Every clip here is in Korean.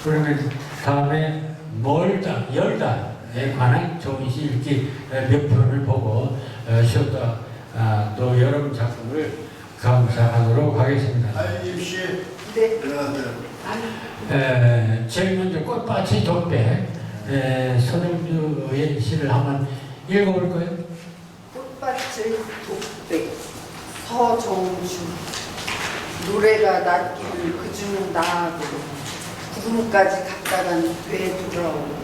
그러면 다음에 멀다, 열다에 관한 좋은 시 읽기 몇 편을 보고 쉬었다 또 여러분 작품을 감상하도록 하겠습니다. 아이씨. 네. 제일 먼저 꽃밭의 독백 서정주의 시를 한번 읽어볼까요? 꽃밭의 독백 서정주. 노래가 낫기를 그중 나아도 구름까지 갔다간 되돌아오고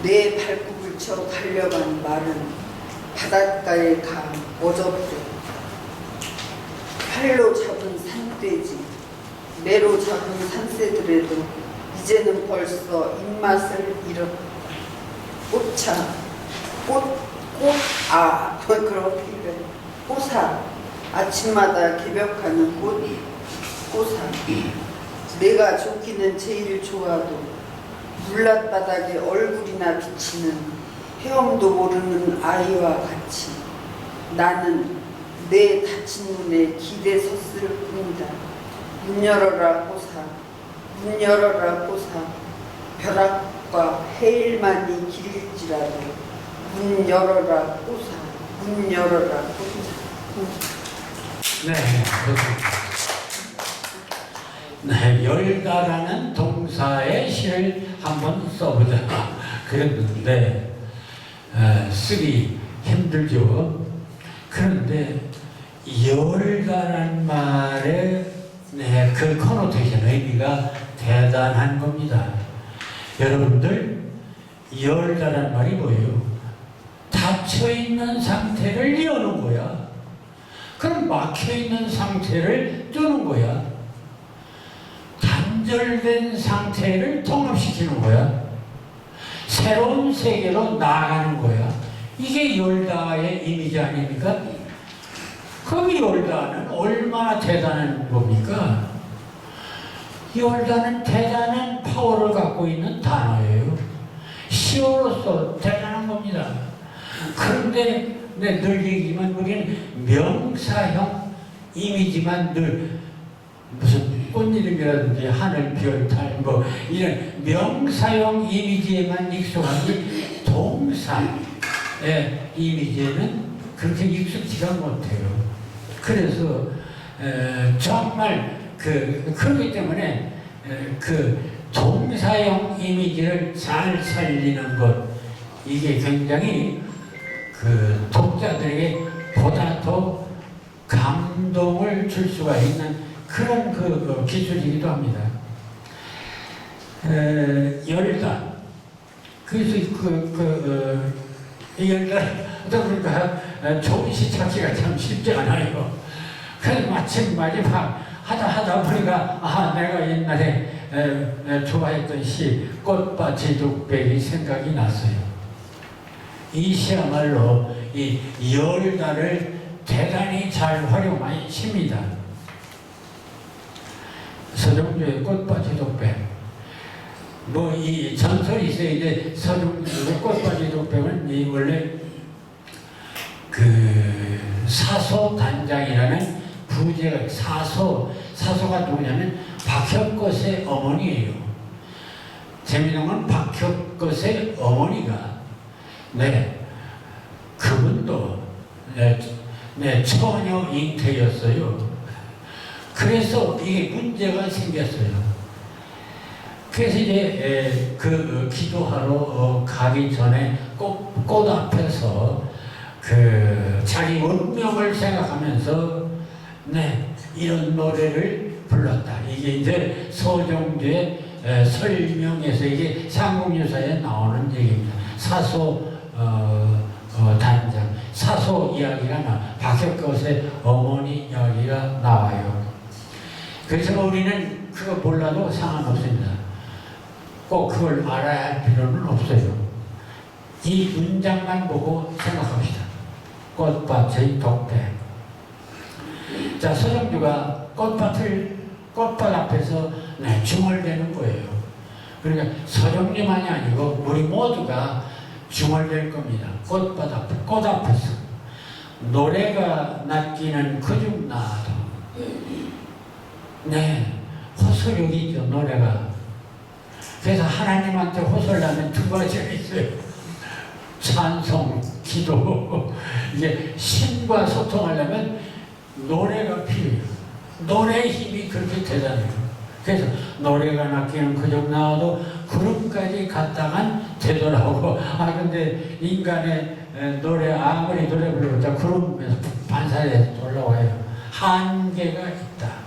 내 발굽을 쳐 달려간 말은 바닷가에 가 어접대 팔로 잡은 산돼지 매로 잡은 산새들에도 이제는 벌써 입맛을 잃었다. 그렇게 이래. 꽃아 아침마다 개벽하는 꽃이 꽃아 내가 좋기는 제일 좋아도 물랏바닥에 얼굴이나 비치는 헤엄도 모르는 아이와 같이 나는 내 닫힌 문에 기대 섰을 뿐이다. 문 열어라 꽃아 문 열어라 꽃아 벼락과 해일만이 길일지라도 문 열어라 꽃아 문 열어라 꽃아. 네, 네, 열다라는 동사의 시를 한번 써보자 그랬는데 쓰기 힘들죠. 그런데 열다라는 말의 그 코노테이션 의미가 대단한 겁니다. 여러분들 열다라는 말이 뭐예요? 닫혀있는 상태를 여는 거야. 그럼 막혀있는 상태를 뚫는 거야. 단절된 상태를 통합시키는 거야. 새로운 세계로 나아가는 거야. 이게 열다의 이미지 아닙니까? 그럼 열다는 얼마나 대단한 겁니까? 열다는 대단한 파워를 갖고 있는 단어예요. 시어로서 대단한 겁니다. 그런데 늘 얘기지만 우리는 명사형 이미지만 늘 무슨 꽃이름이라든지 하늘, 별, 달 뭐 이런 명사형 이미지에만 익숙하지 동사의 이미지에는 그렇게 익숙지가 못해요. 그래서 정말 그렇기 때문에 그 동사형 이미지를 잘 살리는 것 이게 굉장히 그 독자들에게 보다 더 감동을 줄 수가 있는 그런 그 기술이기도 합니다. 열다. 그래서 열다 어떤 그러니까 좋은 시 찾기가 참 쉽지 않아요. 그래서 마침 마지막 하다 보니까 내가 옛날에 좋아했던 시 꽃밭의 독백이 생각이 났어요. 이 시야말로 이 열다를 대단히 잘 활용한 시입니다. 서정주의 꽃밭의 독백. 뭐 이 전설이 있어요. 이제 서정주의 꽃밭의 독백은 이 원래 그 사소단장이라는 부제가 사소가 누구냐면 박혁것의 어머니예요. 재미난 건 박혁것의 어머니가 그분도 처녀 잉태였어요. 그래서 이게 문제가 생겼어요. 그래서 이제 그 기도하러 가기 전에 꽃 앞에서 그 자기 운명을 생각하면서 이런 노래를 불렀다. 이게 이제 서정주의 설명에서 이게 삼국유사에 나오는 얘기입니다. 사소 단장, 사소 이야기가 박혁것의 어머니 이야기가 나와요. 그래서 우리는 그거 몰라도 상관없습니다. 꼭 그걸 알아야 할 필요는 없어요. 이 문장만 보고 생각합시다. 꽃밭의 독백. 자, 서정주가 꽃밭 앞에서 중얼대는 거예요. 그러니까 서정주만이 아니고 우리 모두가 중얼댈 겁니다. 꽃 앞에서 노래가 낫기는 그중 나아도 호소력이죠. 노래가 그래서 하나님한테 호소하려면 두 가지가 있어요. 찬송, 기도. 이제 신과 소통하려면 노래가 필요해요. 노래의 힘이 그렇게 대단해요. 그래서 노래가 낚이는 그정 나와도 구름까지 갔다간 되더라고. 근데 인간의 노래 아무리 노래 불러도 구름에서 반사해서 올라와요. 한계가 있다.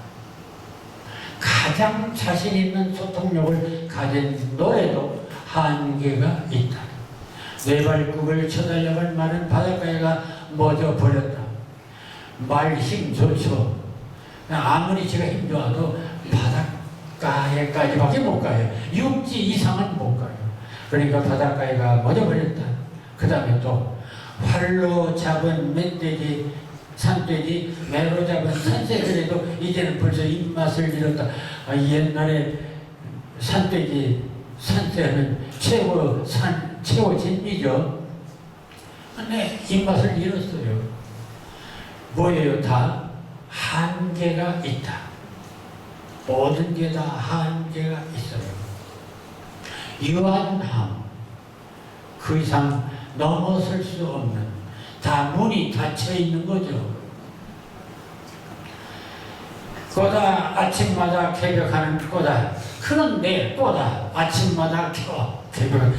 가장 자신 있는 소통력을 가진 노래도 한계가 있다. 네 발국을 쳐달려갈 많은 바닷가에가 멎어 버렸다. 말 힘 좋죠. 아무리 제가 힘 좋아도 바닷가에까지밖에 못 가요. 육지 이상은 못 가요. 그러니까 바닷가에가 멎어 버렸다. 그 다음에 또 활로 잡은 멧돼지, 산돼지, 매로 잡은 산새들에도 이제는 벌써 입맛을 잃었다. 옛날에 산돼지, 산새는 최고 진미죠. 근데 입맛을 잃었어요. 뭐예요? 다 한계가 있다. 모든 게 다 한계가 있어요. 유한함, 그 이상 넘어설 수 없는, 다 문이 닫혀 있는 거죠. 꼬다 아침마다 개벽하는 꼬다. 그런데 꼬다 아침마다 개벽.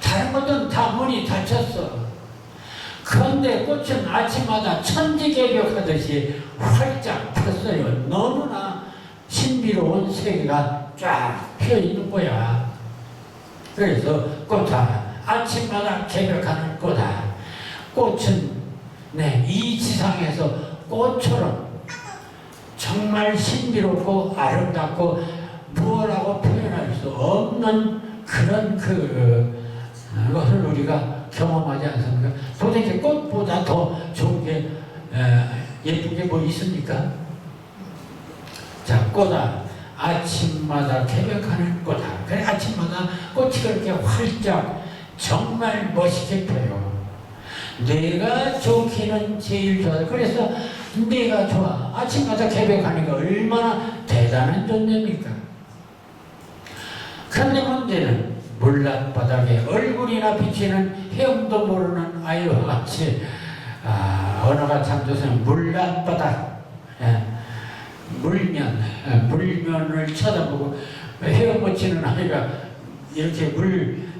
다른 것들은 다 문이 닫혔어. 그런데 꽃은 아침마다 천지개벽하듯이 활짝 폈어요. 너무나 신비로운 세계가 쫙 펴 있는 거야. 그래서 꽃아 아침마다 개벽하는 꽃아. 꽃은 이 지상에서 꽃처럼 정말 신비롭고 아름답고 무엇라고 표현할 수 없는 그런 것을 우리가 경험하지 않습니까? 도대체 꽃보다 더 좋은 게 예쁜 게 뭐 있습니까? 자, 꽃아 아침마다 개벽하는 꽃아. 그래 아침마다 꽃이 그렇게 활짝 정말 멋있게 펴요. 내가 좋기는 제일 좋아. 그래서 내가 좋아. 아침마다 개벽하는 게 얼마나 대단한 존재입니까? 그런데 문제는 물랏바닥에 얼굴이나 비치는 헤엄도 모르는 아이와 같이 언어가 참 좋습니다. 물랏바닥, 물면을 쳐다보고 헤엄 치는 아이가 이렇게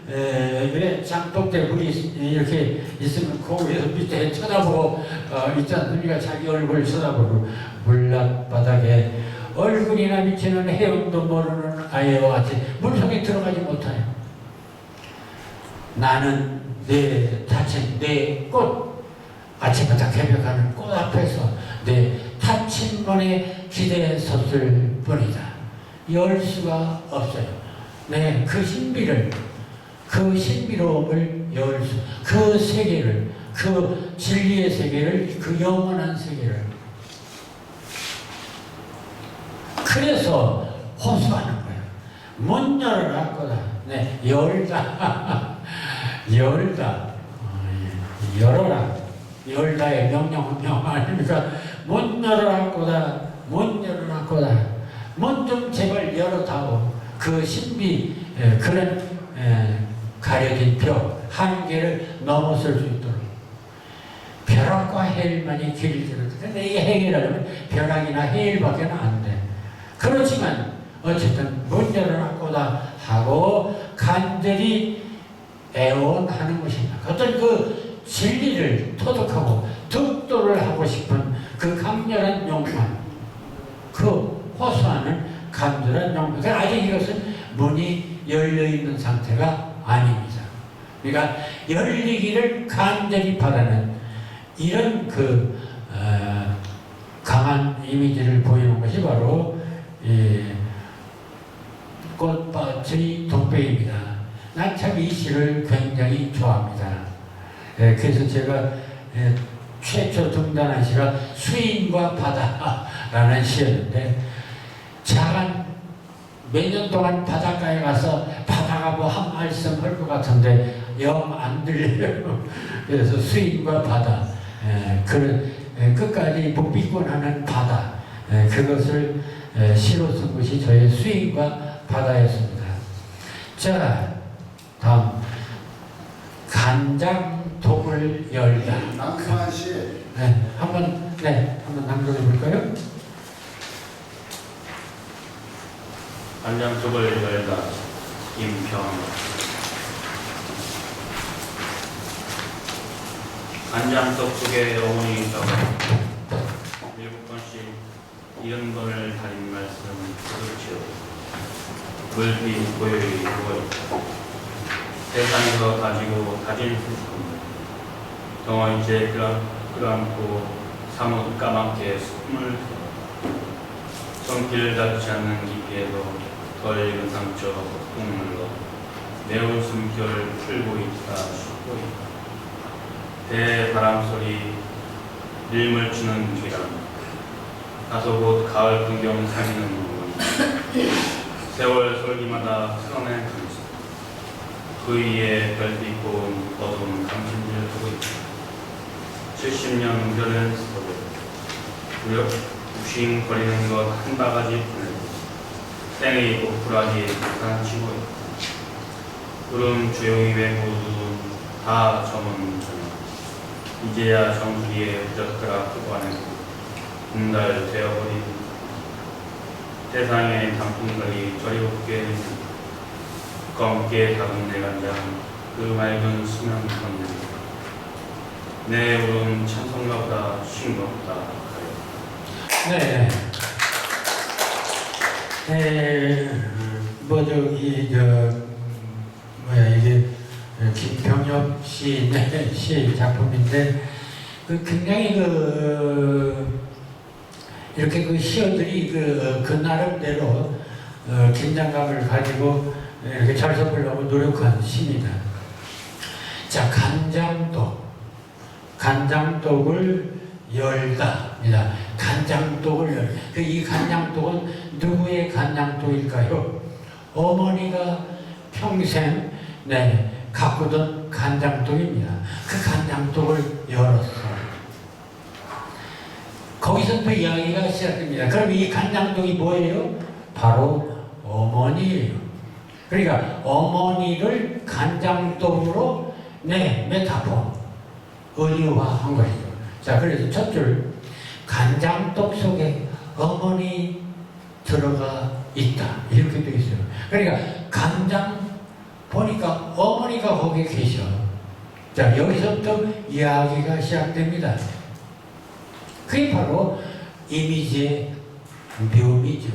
왜 장독대 물이 이렇게 있으면 그 위에서 밑에 쳐다보고 있지 않습니까? 자기 얼굴을 쳐다보고 물랏바닥에 얼굴이나 비치는 헤엄도 모르는 아이와 같이 물속에 들어가지 못하여 나는 내 꽃 아침마다 개벽하는 꽃 앞에서 내 닫힌 문에 기대에 섰을 뿐이다. 열 수가 없어요. 그 신비를, 그 신비로움을 열 수, 그 세계를, 그 진리의 세계를, 그 영원한 세계를. 그래서 호소하는 거예요. 문 열어라 거다. 열다. 열다. 열어라. 열다의 명령 아닙니까? 문 열어라 거다. 문 열어라 거다. 문 좀 제발 열어다오. 그 신비, 그런 가려진 벽, 한계를 넘어설 수 있도록. 벼락과 해일만이 길을 들었다. 근데 이게 해결하려면 벼락이나 해일밖에 안 돼. 그렇지만 어쨌든 문 열어라 거다 하고 간절히 애원하는 것입니다. 어떤 그 진리를 터득하고 득도를 하고 싶은 그 강렬한 욕망, 그 호소하는 간절한 욕망. 아직 이것은 문이 열려있는 상태가 아닙니다. 그러니까 열리기를 간절히 바라는 이런 강한 이미지를 보이는 것이 바로 꽃밭의 독배입니다. 난 참 이 시를 굉장히 좋아합니다. 그래서 제가 최초 등단한 시가 수인과 바다라는 시였는데, 제가 몇 년 동안 바닷가에 가서 바다가 뭐 한 말씀 할 것 같은데 영 안 들려요. 그래서 수인과 바다, 끝까지 묵비권하는 바다, 그것을 시로 쓴 것이 저의 수인과 바다였습니다. 자, 다음 간장독을 열다. 남승환 씨. 네, 한번 낭독해 볼까요? 간장독을 열다. 임평. 간장독 속에 어머니가 7번씩 70번을 달인 말씀 그렇지요. 물빛 고요히 누워있다. 세상에서 다지고 다진 슬픔 덩어리째 끌어안고 사뭇 까맣게 숨을 들어 손길 닿지 않는 깊이에도 덜 익은 상처 꾹 눌러 매운 숨결 풀고 있다 쉬고 있다. 대바람 소리 밀물 치는 기람 다소 곧 가을 풍경 사귀는 부분 세월 솔기마다 흘러낸 감성 그 위에 별빛 고운 어두운 감진을 두고 있다. 70년 웅변은 서로 우싱거리는 것 한 바가지 분을 땡의 고꾸라지 가라치고 있다. 구름 조용히 외고 눈 다 저문 저녁 이제야 정수리에 젓가락 끄고하는 분달 되어버린 세상의 단풍들이 저리롭게 검게 닫은 내 간장 그 맑은 수면 건너리 내 울음 찬송가보다 싱겁다 네. 이게 김평엽 시인의 시 작품인데 굉장히 이렇게 시어들이 그 나름대로 긴장감을 가지고 이렇게 잘 섞으려고 노력한 시입니다. 자, 간장독을 열다입니다. 간장독을 열다. 이 간장독은 누구의 간장독일까요? 어머니가 평생 가꾸던 간장독입니다. 그 간장독을 열었어요. 거기서부터 이야기가 시작됩니다. 그럼 이 간장독이 뭐예요? 바로 어머니예요. 그러니까 어머니를 간장독으로 메타포, 은유화한 것이죠. 자, 그래서 첫 줄, 간장독 속에 어머니 들어가 있다. 이렇게 되어 있어요. 그러니까 간장 보니까 어머니가 거기 계셔. 자, 여기서부터 이야기가 시작됩니다. 그게 바로 이미지의 묘미죠.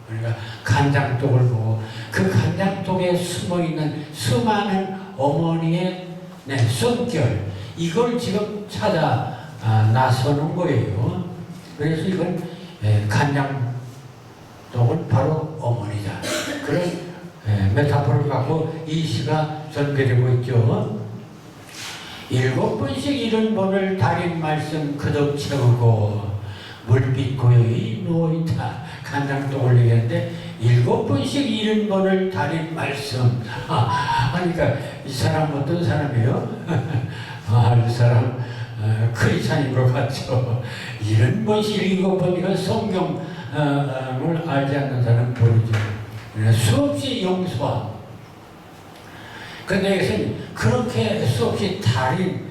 그러니까 간장독을 보고 그 간장독에 숨어있는 수많은 어머니의 숨결, 이걸 지금 찾아 나서는 거예요. 그래서 이건 간장독은 바로 어머니다. 그런 메타포를 갖고 이 시가 전개되고 있죠. 7번씩 70번을 달인 말씀 그덕 채우고 물빛 고요히 누워있다. 간장독을 얘기하는데 7번씩 70번을 달인 말씀. 그러니까 이 사람 어떤 사람이에요? 이 사람 크리스찬인 것 같죠. 70번씩 7번이가 성경을 알지 않는 사람 모르죠. 수없이 용서함. 근데 여기서는 그렇게 수없이 달인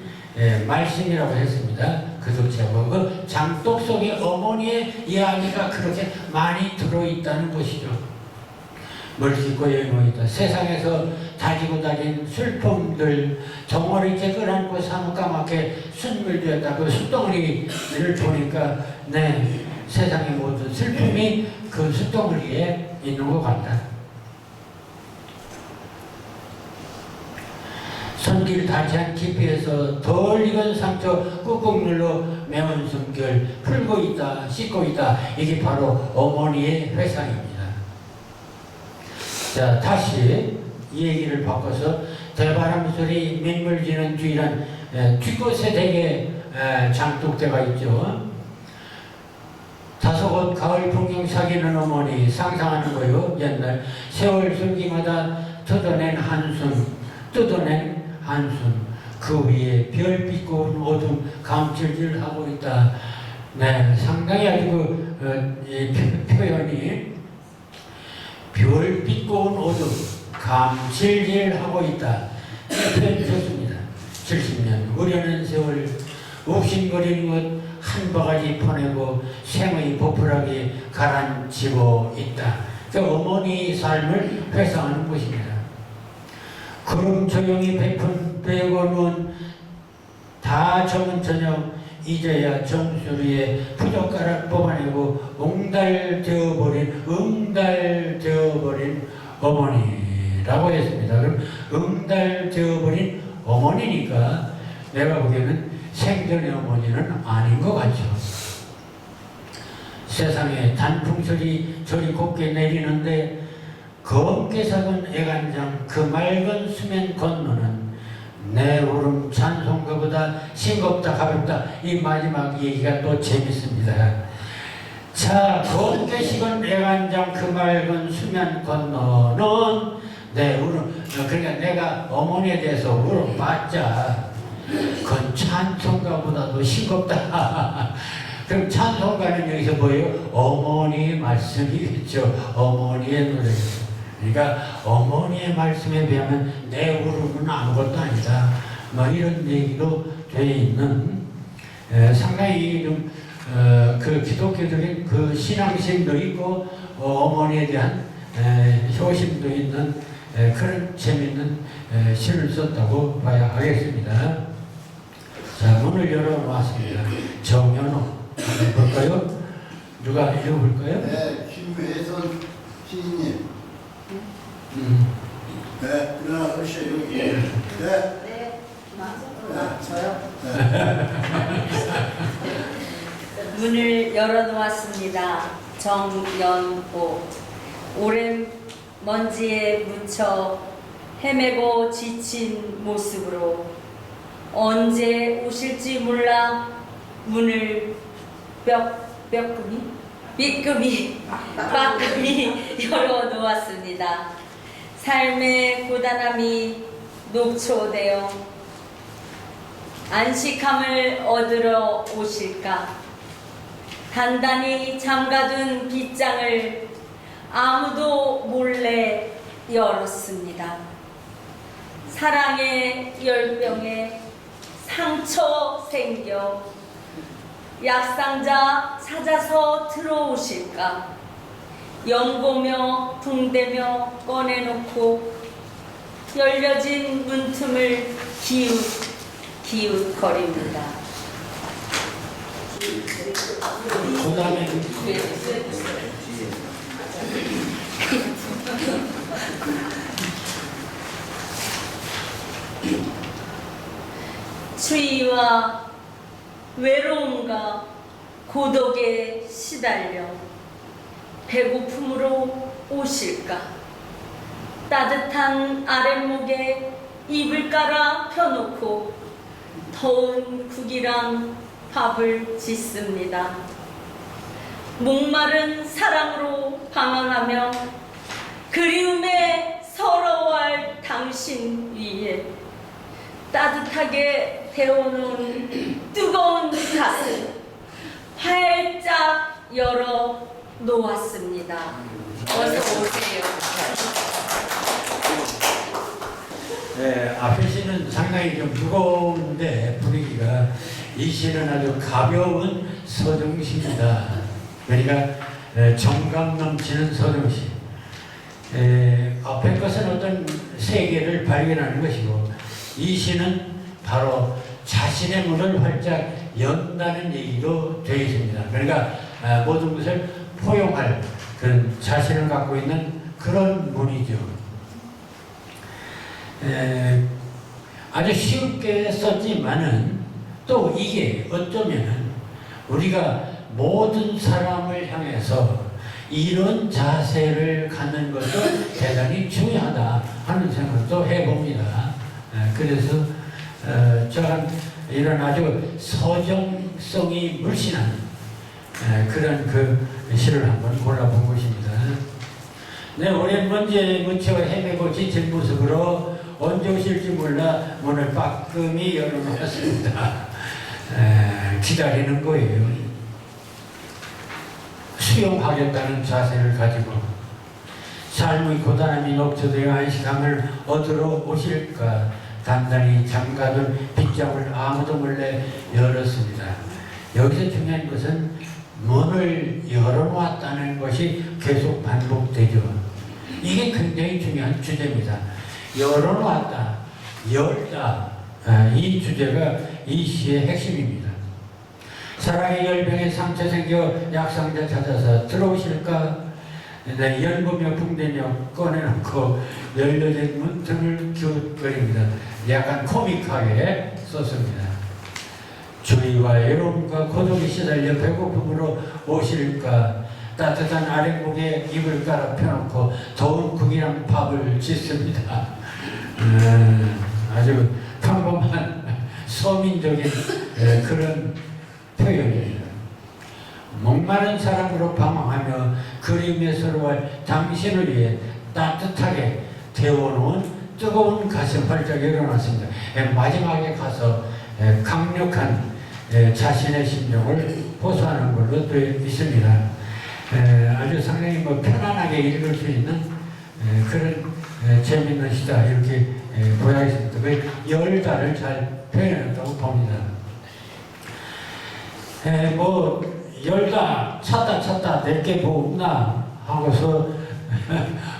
말씀이라고 했습니다. 그덕채고 그 장독 속에 어머니의 이야기가 그렇게 많이 들어있다는 것이죠. 멀찍고 여행하다 세상에서 다지고 다닌 슬픔들 덩어리째 끌어안고 사뭇 까맣게 순물되었다. 그 숯덩어리를 보니까 세상의 모든 슬픔이 그 숯덩어리에 있는 것 같다. 손길 닿지 않은 깊이에서 덜 익은 상처 꾹꾹 눌러 매운 숨결 풀고 있다, 씻고 있다. 이게 바로 어머니의 회상입니다. 자, 다시 이 얘기를 바꿔서 대바람 소리 민물지는 뒤란 뒷곳에 되게 장독대가 있죠. 다소 곧 가을 풍경 사귀는 어머니 상상하는 거요. 옛날 세월 슬기마다 뜯어낸 한숨 그 위에 별빛 고운 어둠 감질질하고 있다. 상당히 아주 이 표현이 별빛 고운 어둠 감질질하고 있다. 표현 좋습니다. 70년 우려는 세월 욱신거리는 것 한 바가지 퍼내고 생의 보풀하게 가라앉히고 있다. 그 어머니 삶을 회상하는 것입니다. 그럼 조용히 베푼 백원은 다 적은 저녁 이제야 정수리에 푸젓가락 뽑아내고 응달되어버린 어머니라고 했습니다. 그럼 응달되어버린 어머니니까 내가 보기에는 생전의 어머니는 아닌 것 같죠. 세상에 단풍철이 저리 곱게 내리는데 검게 작은 애간장 그 맑은 수면 건너는 내 울음 찬송가보다 싱겁다 가볍다. 이 마지막 얘기가 또 재밌습니다. 자, 검게 식은 애간장 그 맑은 수면 건너는 내 울음, 그러니까 내가 어머니에 대해서 울어봤자 그건 찬송가보다도 싱겁다. 그럼 찬송가는 여기서 뭐예요? 어머니의 말씀이겠죠. 어머니의 노래. 그러니까 어머니의 말씀에 비하면 내 울음은 아무것도 아니다. 뭐 이런 얘기로 되어 있는 상당히 좀 그 기독교적인 그 신앙심도 있고 어머니에 대한 효심도 있는 그런 재밌는 시를 썼다고 봐야 하겠습니다. 자, 문을 열어놓았습니다. 정현호 한번 볼까요? 누가 읽어볼까요? 네, 김회선 시인님. 네, 일어나보세요. 여기. 네. 네. 저요? 문을 열어놓았습니다. 정연호. 오랜 먼지에 묻혀 헤매고 지친 모습으로 언제 오실지 몰라 문을 삐끔이 열어놓았습니다. 삶의 고단함이 녹초되어 안식함을 얻으러 오실까? 단단히 잠가둔 빗장을 아무도 몰래 열었습니다. 사랑의 열병에 상처 생겨 약상자 찾아서 들어오실까? 연고며 붕대며 꺼내놓고 열려진 문틈을 기웃거립니다. 그 다음에 추위와 외로움과 고독에 시달려 배고픔으로 오실까? 따뜻한 아랫목에 이불 깔아 펴놓고 더운 국이랑 밥을 짓습니다. 목마른 사랑으로 방황하며 그리움에 서러워할 당신 위에 따뜻하게 데워놓은 뜨거운 가슴 활짝 열어 놓았습니다. 어서 오세요. 네, 앞에 시는 상당히 좀 무거운데 분위기가 이 시는 아주 가벼운 서정시입니다. 그러니까 정감 넘치는 서정시. 앞에 것은 어떤 세계를 발견하는 것이고 이 시는 바로 자신의 문을 활짝 연다는 얘기로 되어 있습니다. 그러니까 모든 것을 포용할 그런 자신을 갖고 있는 그런 문이죠. 아주 쉽게 썼지만은 또 이게 어쩌면은 우리가 모든 사람을 향해서 이런 자세를 갖는 것도 대단히 중요하다 하는 생각도 해봅니다. 그래서 저런 이런 아주 서정성이 물씬한 그런 그 시를 한번 골라본 것입니다. 네, 오랜 먼지에 묻혀 헤매고 지친 모습으로 언제 오실지 몰라 문을 빠끔히 열어놓았습니다. 기다리는 거예요. 수용하겠다는 자세를 가지고 삶의 고단함이 녹초되어 안식함을 얻으러 오실까 단단히 잠가둔 빗장을 아무도 몰래 열었습니다. 여기서 중요한 것은 문을 열어놓았다는 것이 계속 반복되죠. 이게 굉장히 중요한 주제입니다. 열어놓았다, 열다, 이 주제가 이 시의 핵심입니다. 사랑의 열병에 상처 생겨 약상자 찾아서 들어오실까? 열보며 붕대며 꺼내놓고 열려진 문틈을 기웃거립니다. 약간 코믹하게 썼습니다. 주의와 외로움과 고독이 시달려 배고픔으로 오실까? 따뜻한 아랫목에 이불 깔아 펴놓고 더운 국이랑 밥을 짓습니다. 아주 평범한 서민적인 그런 표현입니다. 목마른 사랑으로 방황하며 그림에 서로할 당신을 위해 따뜻하게 데워놓은 뜨거운 가슴 활짝 열어놨습니다. 마지막에 가서 강력한 자신의 심정을 호소하는 걸로 되어 있습니다. 아주 상당히 편안하게 읽을 수 있는 그런 재미있는 시다 이렇게 보여야겠습니다. 그 열다를 잘 표현했다고 봅니다. 열다 찾다 내게 뭐 없나 하고서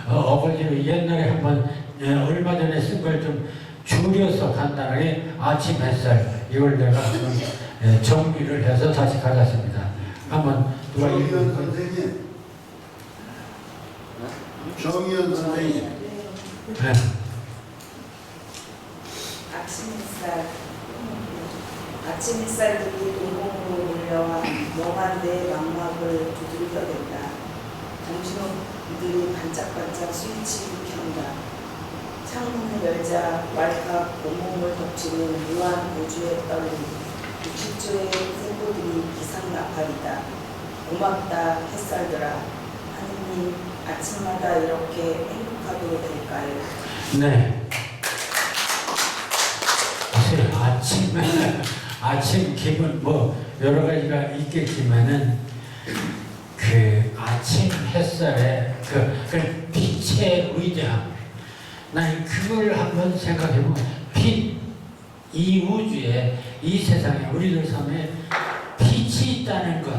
어거지로 옛날에 한번 얼마 전에 쓴 걸 좀 줄여서 간단하게 아침 햇살 이걸 내가 한번 정리를 해서 다시 가졌습니다. 한번 누가 정의연 선생님. 정의연 선생님. 네. 아침 햇살들이 동공으로 몰려와 멍한 내 망막을 두들겨댄다. 정신없들이 반짝반짝 스위치를 켠다. 창문을 열자 왈칵 온몸을 덮치는 무한 우주의 떨림. 60조의 세포들이 기상나팔이다. 고맙다 햇살들아. 하느님 아침마다 이렇게 행복하게 될까요? 네. 아침 기분 여러 가지가 있겠지만은 그 아침 햇살에 그 빛의 의장 난 그걸 한번 생각해보면 빛, 이 우주에 이 세상에 우리들 삶에 빛이 있다는 것,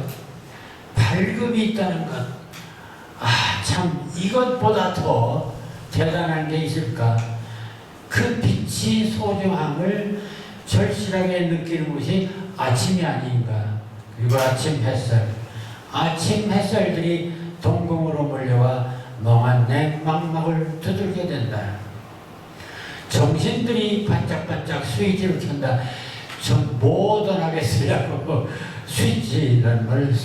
밝음이 있다는 것, 참 이것보다 더 대단한 게 있을까? 그 빛이 소중함을 절실하게 느끼는 것이 아침이 아닌가. 그리고 아침 햇살들이 동공으로 몰려와 멍한 내 망막을 두들게 된다. 정신들이 반짝반짝 스위치를 켠다. 좀 모던하게 쓰려고 스위치라는 말을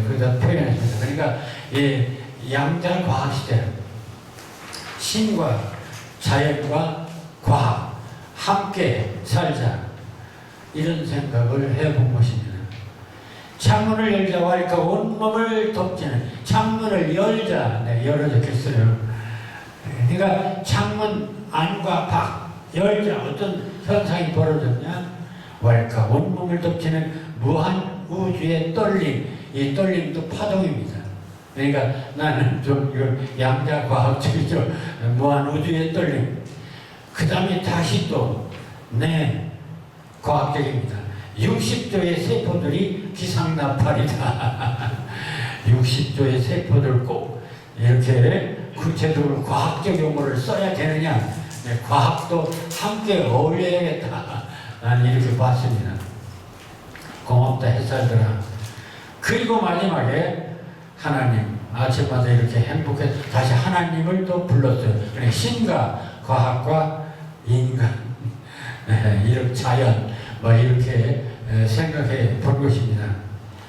거기다 표현했습니다. 그러니까 양자 과학 시대, 신과 자연과 과학 함께 살자 이런 생각을 해본 것입니다. 창문을 열자 와니까 온몸을 덮지는 창문을 열자 열어졌겠어요. 그러니까 창문 안과 밖 열자 어떤 현상이 벌어졌냐? 와니까 온몸을 덮치는 무한 우주의 떨림, 이 떨림도 파동입니다. 그러니까 나는 좀 양자 과학적이죠. 무한 우주의 떨림. 그 다음에 다시 또 과학적입니다. 60조의 세포들이 기상나팔이다. 60조의 세포들 꼭 이렇게 구체적으로 과학적 용어를 써야 되느냐? 과학도 함께 어울려야겠다. 나는 이렇게 봤습니다. 고맙다 햇살들아. 그리고 마지막에 하나님, 아침마다 이렇게 행복해 다시 하나님을 또 불렀어요. 그러니까 신과 과학과 인간, 이렇게 자연, 이렇게 생각해 본 것입니다.